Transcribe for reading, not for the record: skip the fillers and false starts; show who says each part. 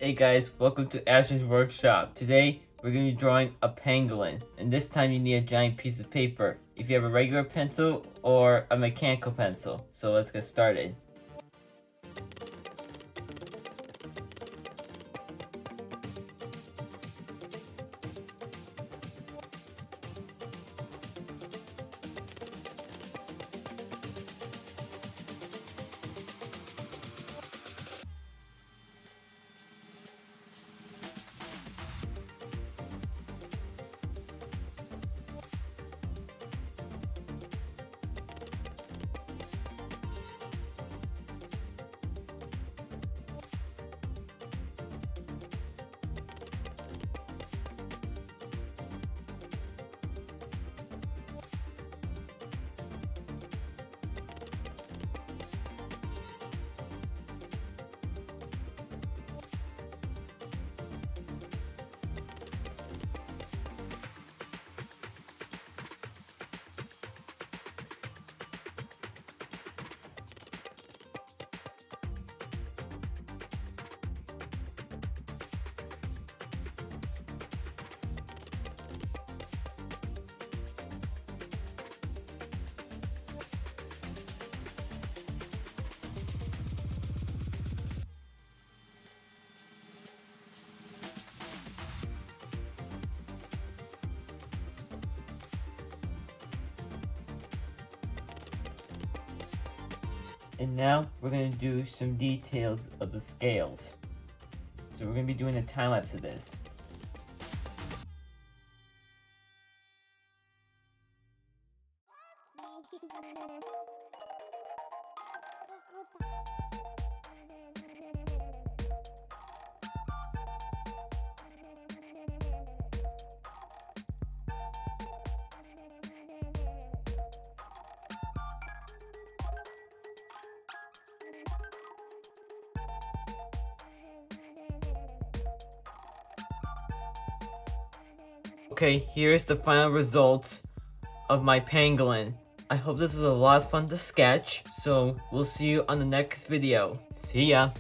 Speaker 1: Hey guys, welcome to Ashton's workshop. Today, we're going to be drawing a pangolin, and this time you need a giant piece of paper. If you have a regular pencil or a mechanical pencil. So let's get started. And now we're going to do some details of the scales. So we're going to be doing a time lapse of this. Okay, here's the final results of my pangolin. I hope this was a lot of fun to sketch, so we'll see you on the next video. See ya!